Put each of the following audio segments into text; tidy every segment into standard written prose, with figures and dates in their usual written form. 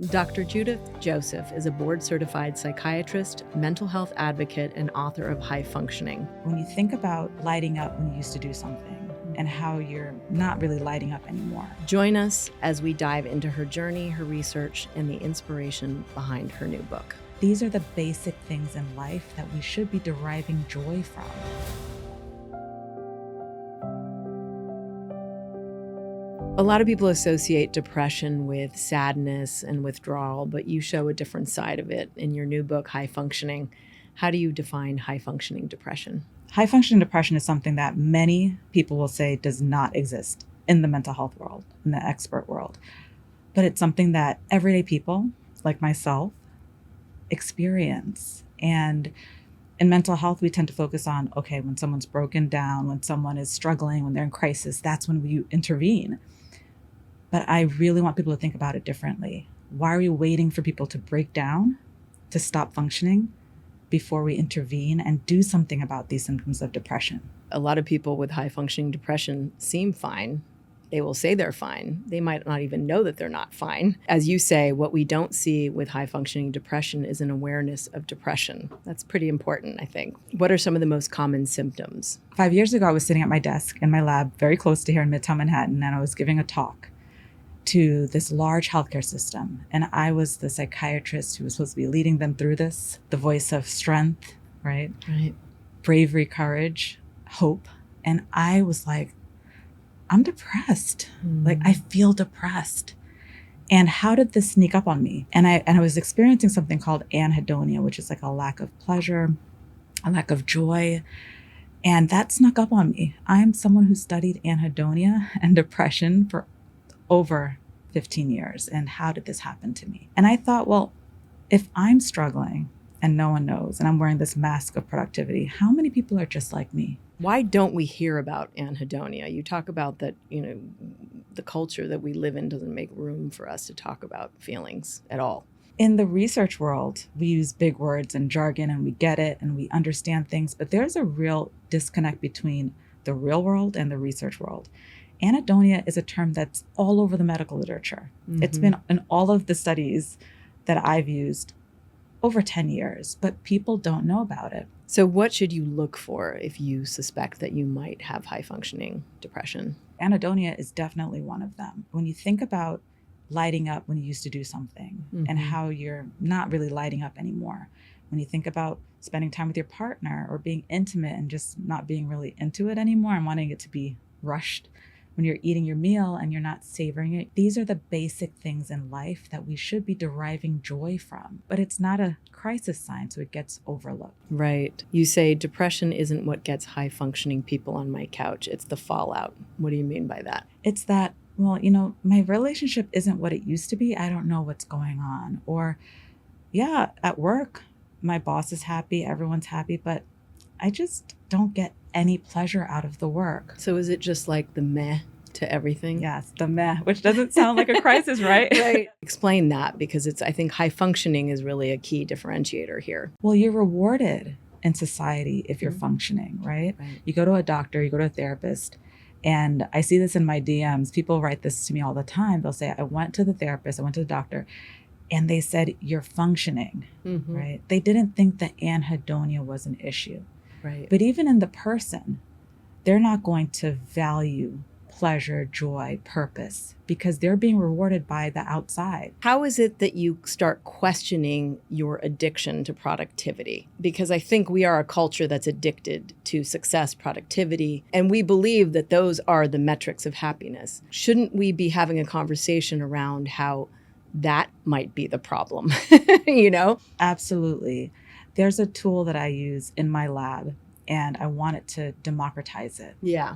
Dr. Judith Joseph is a board-certified psychiatrist, mental health advocate, and author of High Functioning. When you think about lighting up when you used to do something and how you're not really lighting up anymore. Join us as we dive into her journey, her research, and the inspiration behind her new book. These are the basic things in life that we should be deriving joy from. A lot of people associate depression with sadness and withdrawal, but you show a different side of it in your new book, High Functioning. How do you define high-functioning depression? High-functioning depression is something that many people will say does not exist in the mental health world, in the expert world. But it's something that everyday people, like myself, experience. And in mental health, we tend to focus on, okay, when someone's broken down, when someone is struggling, when they're in crisis, that's when we intervene. But I really want people to think about it differently. Why are we waiting for people to break down, to stop functioning, before we intervene and do something about these symptoms of depression? A lot of people with high-functioning depression seem fine. They will say they're fine. They might not even know that they're not fine. As you say, what we don't see with high-functioning depression is an awareness of depression. That's pretty important, I think. What are some of the most common symptoms? 5 years ago, I was sitting at my desk in my lab very close to here in Midtown Manhattan, and I was giving a talk to this large healthcare system. And I was the psychiatrist who was supposed to be leading them through this, the voice of strength, right? Right. Bravery, courage, hope. And I was like, I'm depressed. Like, I feel depressed. And how did this sneak up on me? And I was experiencing something called anhedonia, which is like a lack of pleasure, a lack of joy. And that snuck up on me. I'm someone who studied anhedonia and depression for over 15 years. And how did this happen to me? And I thought, well, if I'm struggling and no one knows, and I'm wearing this mask of productivity, how many people are just like me? Why don't we hear about anhedonia? You talk about that, the culture that we live in doesn't make room for us to talk about feelings at all. In the research world, we use big words and jargon and we get it and we understand things, but there's a real disconnect between the real world and the research world. Anhedonia is a term that's all over the medical literature. Mm-hmm. It's been in all of the studies that I've used over 10 years, but people don't know about it. So what should you look for if you suspect that you might have high-functioning depression? Anhedonia is definitely one of them. When you think about lighting up when you used to do something and how you're not really lighting up anymore, when you think about spending time with your partner or being intimate and just not being really into it anymore and wanting it to be rushed, when you're eating your meal and you're not savoring it. These are the basic things in life that we should be deriving joy from. But it's not a crisis sign, so it gets overlooked. Right. You say depression isn't what gets high-functioning people on my couch. It's the fallout. What do you mean by that? It's that, well, my relationship isn't what it used to be. I don't know what's going on. Or, yeah, at work, my boss is happy, everyone's happy, but I just don't get any pleasure out of the work. So is it just like the meh to everything? Yes, the meh, which doesn't sound like a crisis, right? Right. Explain that, because I think high functioning is really a key differentiator here. Well, you're rewarded in society if you're functioning, right? You go to a doctor, you go to a therapist, and I see this in my DMs. People write this to me all the time. They'll say, I went to the therapist, I went to the doctor, and they said, you're functioning, right? They didn't think that anhedonia was an issue. Right. But even in the person, they're not going to value pleasure, joy, purpose, because they're being rewarded by the outside. How is it that you start questioning your addiction to productivity? Because I think we are a culture that's addicted to success, productivity, and we believe that those are the metrics of happiness. Shouldn't we be having a conversation around how that might be the problem? Absolutely. There's a tool that I use in my lab, and I want it to democratize it. Yeah.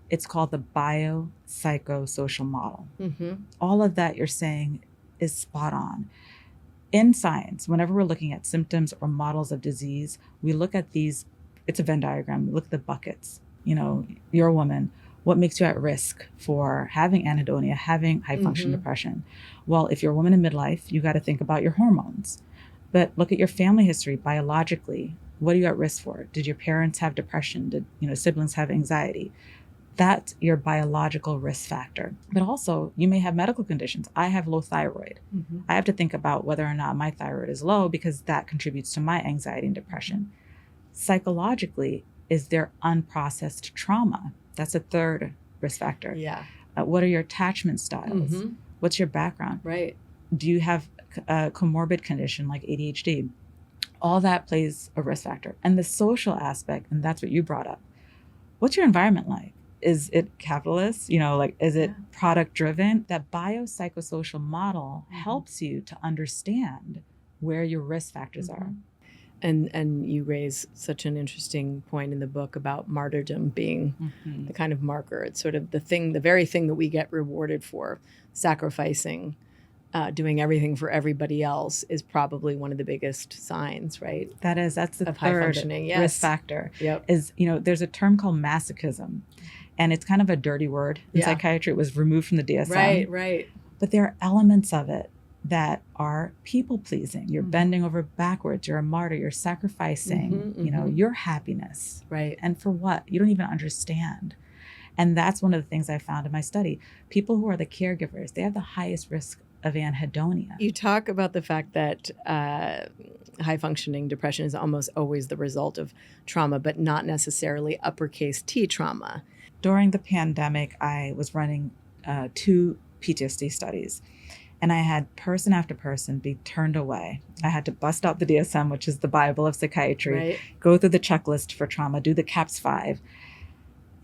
It's called the biopsychosocial model. All of that you're saying is spot on. In science, whenever we're looking at symptoms or models of disease, we look at these, it's a Venn diagram, we look at the buckets. You're a woman. What makes you at risk for having anhedonia, having high function depression? Well, if you're a woman in midlife, you got to think about your hormones. But look at your family history biologically. What are you at risk for? Did your parents have depression? Did siblings have anxiety? That's your biological risk factor. But also, you may have medical conditions. I have low thyroid. I have to think about whether or not my thyroid is low because that contributes to my anxiety and depression. Psychologically, is there unprocessed trauma? That's a third risk factor. Yeah. What are your attachment styles? What's your background? Right. Do you have a comorbid condition like ADHD? All that plays a risk factor. And the social aspect, and that's what you brought up. What's your environment like? Is it capitalist? Is it product driven? That biopsychosocial model helps you to understand where your risk factors are. And you raise such an interesting point in the book about martyrdom being the kind of marker. It's sort of the very thing that we get rewarded for, sacrificing, doing everything for everybody else is probably one of the biggest signs, right? That's the of high third functioning. Yes. risk factor. Yep. Is, there's a term called masochism, and it's kind of a dirty word in psychiatry. It was removed from the DSM. Right. But there are elements of it that are people-pleasing. You're bending over backwards. You're a martyr. You're sacrificing, your happiness. Right. And for what? You don't even understand. And that's one of the things I found in my study. People who are the caregivers, they have the highest risk of anhedonia. You talk about the fact that high-functioning depression is almost always the result of trauma, but not necessarily uppercase T trauma. During the pandemic, I was running 2 PTSD studies. And I had person after person be turned away. I had to bust out the DSM, which is the Bible of psychiatry, go through the checklist for trauma, do the CAPS-5.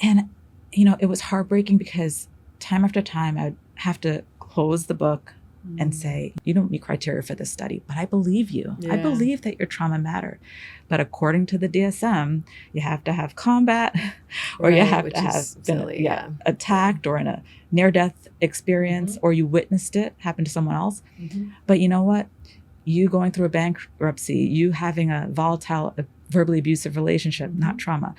And, it was heartbreaking because time after time, I'd have to close the book and say, you don't meet criteria for this study, but I believe you. I believe that your trauma mattered. But according to the DSM, you have to have combat or you have to have been attacked or in a near-death experience or you witnessed it happen to someone else. But you know what? You going through a bankruptcy, you having a volatile, verbally abusive relationship, not trauma.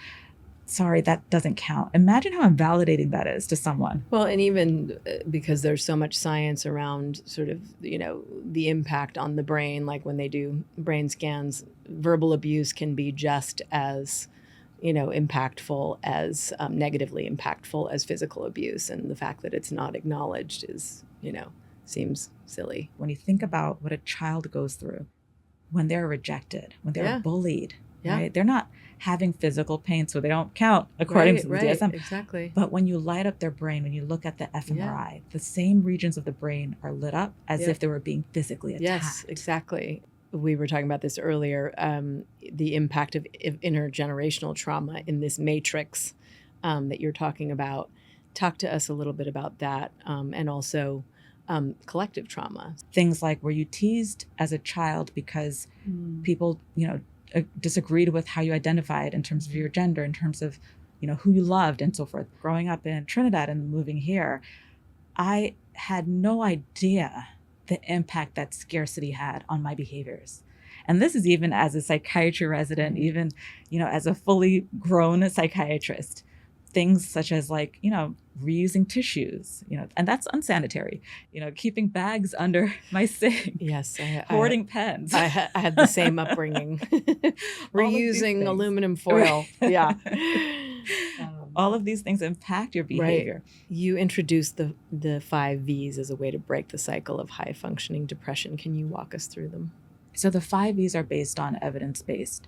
Sorry, that doesn't count. Imagine how invalidating that is to someone. Well, and even because there's so much science around sort of, the impact on the brain, like when they do brain scans, verbal abuse can be just as, impactful as negatively impactful as physical abuse. And the fact that it's not acknowledged is, seems silly. When you think about what a child goes through when they're rejected, when they're bullied, right? They're not having physical pain, so they don't count according to the DSM. Exactly. But when you light up their brain, when you look at the fMRI, the same regions of the brain are lit up as if they were being physically attacked. Yes, exactly. We were talking about this earlier, the impact of intergenerational trauma in this matrix that you're talking about. Talk to us a little bit about that and also collective trauma. Things like, were you teased as a child because people, disagreed with how you identified in terms of your gender, in terms of, who you loved and so forth. Growing up in Trinidad and moving here, I had no idea the impact that scarcity had on my behaviors. And this is even as a psychiatry resident, even, as a fully grown psychiatrist. Things such as reusing tissues, and that's unsanitary, keeping bags under my sink. Yes. Hoarding pens. I had the same upbringing. Reusing aluminum foil. Right. Yeah. All of these things impact your behavior. Right. You introduced the 5 V's as a way to break the cycle of high functioning depression. Can you walk us through them? So the 5 V's are based on evidence-based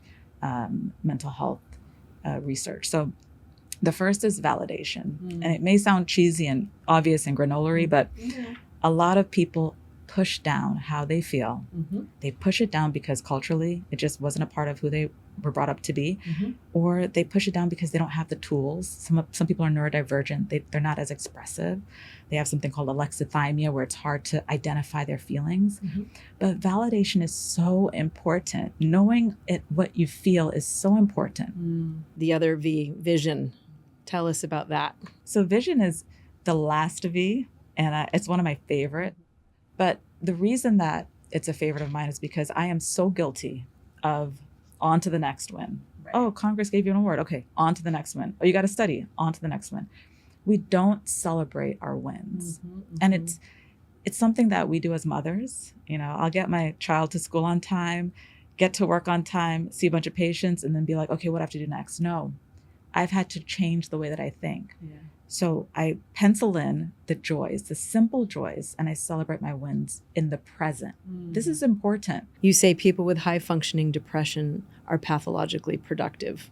mental health research. So the first is validation. And it may sound cheesy and obvious and granola-y, but a lot of people push down how they feel. They push it down because culturally it just wasn't a part of who they were brought up to be, or they push it down because they don't have the tools. Some people are neurodivergent. They're not as expressive. They have something called alexithymia, where it's hard to identify their feelings. But validation is so important. Knowing what you feel is so important. The other V, vision. Tell us about that. So vision is the last V, and it's one of my favorite. But the reason that it's a favorite of mine is because I am so guilty of on to the next one. Right. Oh, Congress gave you an award. Okay, on to the next one. Oh, you got to study. On to the next one. We don't celebrate our wins. And it's something that we do as mothers. I'll get my child to school on time, get to work on time, see a bunch of patients, and then be like, okay, what do I have to do next? No. I've had to change the way that I think. So I pencil in the joys, the simple joys, and I celebrate my wins in the present. This is important. You say people with high functioning depression are pathologically productive.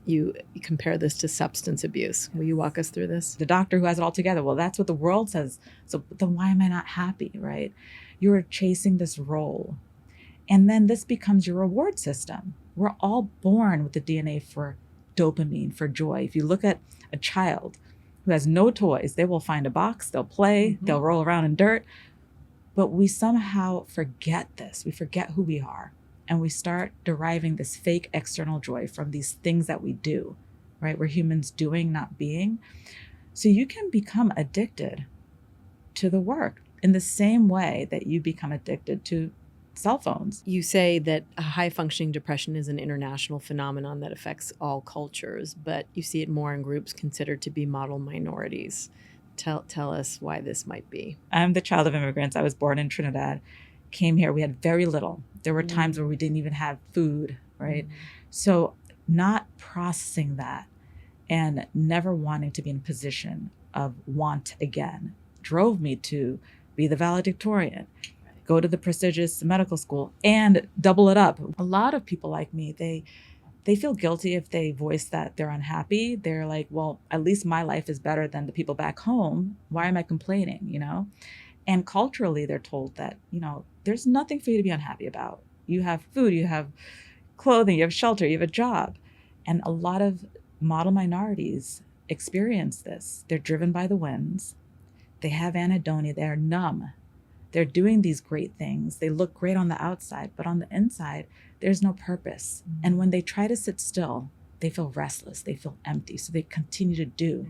You compare this to substance abuse. Will you walk us through this? The doctor who has it all together. Well, that's what the world says. So then why am I not happy, right? You're chasing this role. And then this becomes your reward system. We're all born with the DNA for dopamine, for joy. If you look at a child who has no toys, they will find a box, they'll play, they'll roll around in dirt. But we somehow forget this. We forget who we are. And we start deriving this fake external joy from these things that we do, right? We're humans doing, not being. So you can become addicted to the work in the same way that you become addicted to cell phones. You say that high functioning depression is an international phenomenon that affects all cultures, but you see it more in groups considered to be model minorities. Tell us why this might be. I'm the child of immigrants. I was born in Trinidad, came here. We had very little. There were times where we didn't even have food, right? So not processing that and never wanting to be in a position of want again drove me to be the valedictorian, go to the prestigious medical school, and double it up. A lot of people like me, they feel guilty if they voice that they're unhappy. They're like, well, at least my life is better than the people back home. Why am I complaining, you know? And culturally, they're told that, you know, there's nothing for you to be unhappy about. You have food, you have clothing, you have shelter, you have a job. And a lot of model minorities experience this. They're driven by the winds. They have anhedonia. They're numb. They're doing these great things. They look great on the outside, but on the inside, there's no purpose. And when they try to sit still, they feel restless. They feel empty. So they continue to do,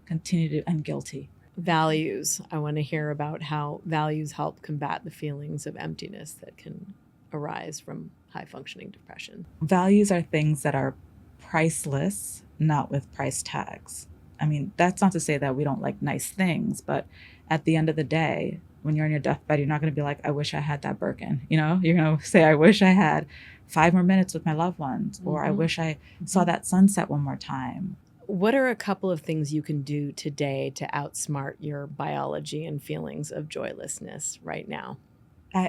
and guilty. Values. I want to hear about how values help combat the feelings of emptiness that can arise from high functioning depression. Values are things that are priceless, not with price tags. I mean, that's not to say that we don't like nice things, but at the end of the day, when you're on your deathbed, you're not going to be like, I wish I had that Birkin. You know, you're going to say, I wish I had 5 more minutes with my loved ones, or I wish I saw that sunset one more time. What are a couple of things you can do today to outsmart your biology and feelings of joylessness right now?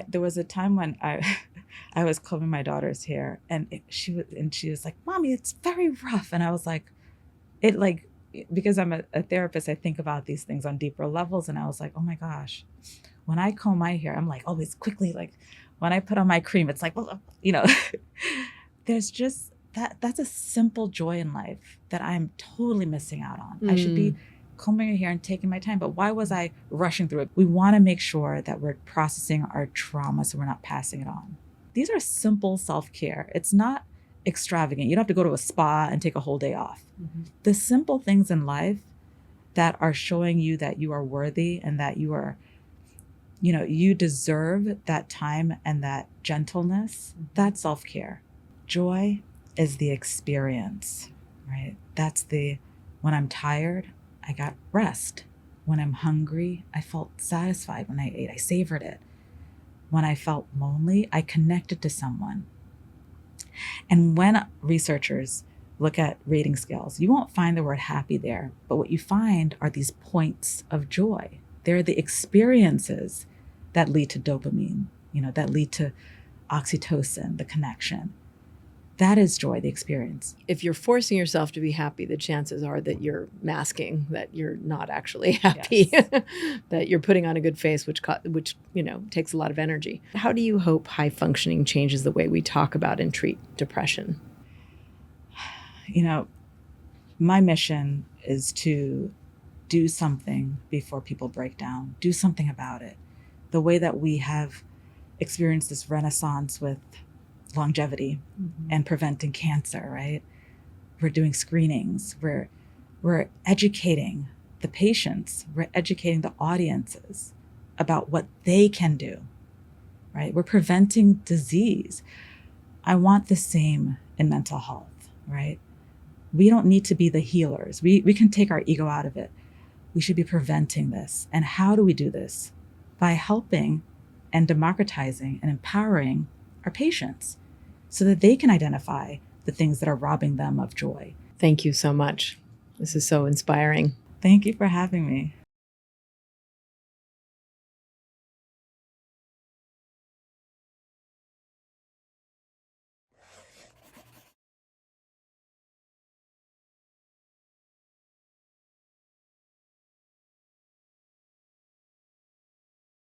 There was a time when I was combing my daughter's hair, and she was like, Mommy, it's very rough. And I was like, because I'm a therapist, I think about these things on deeper levels. And I was like, oh my gosh, when I comb my hair, I'm like always quickly, like when I put on my cream, it's like, well, you know, there's just that's a simple joy in life that I'm totally missing out on. I should be combing your hair and taking my time. But why was I rushing through it? We want to make sure that we're processing our trauma so we're not passing it on. These are simple self-care. It's not extravagant. You don't have to go to a spa and take a whole day off. The simple things in life that are showing you that you are worthy and that you are, you know, you deserve that time and that gentleness, that's self-care. Joy is the experience, right? That's when I'm tired, I got rest. When I'm hungry, I felt satisfied when I ate. I savored it. When I felt lonely, I connected to someone. And when researchers look at rating scales, you won't find the word happy there, but what you find are these points of joy. They're the experiences that lead to dopamine, you know, that lead to oxytocin, the connection. That is joy, the experience. If you're forcing yourself to be happy, the chances are that you're masking that you're not actually happy, yes. That you're putting on a good face, which you know takes a lot of energy. How do you hope high functioning changes the way we talk about and treat depression? You know, my mission is to do something before people break down. Do something about it. The way that we have experienced this renaissance with longevity and preventing cancer, right? We're doing screenings. We're educating the patients. We're educating the audiences about what they can do, right? We're preventing disease. I want the same in mental health, right? We don't need to be the healers. We can take our ego out of it. We should be preventing this. And how do we do this? By helping and democratizing and empowering our patients so that they can identify the things that are robbing them of joy. Thank you so much. This is so inspiring. Thank you for having me.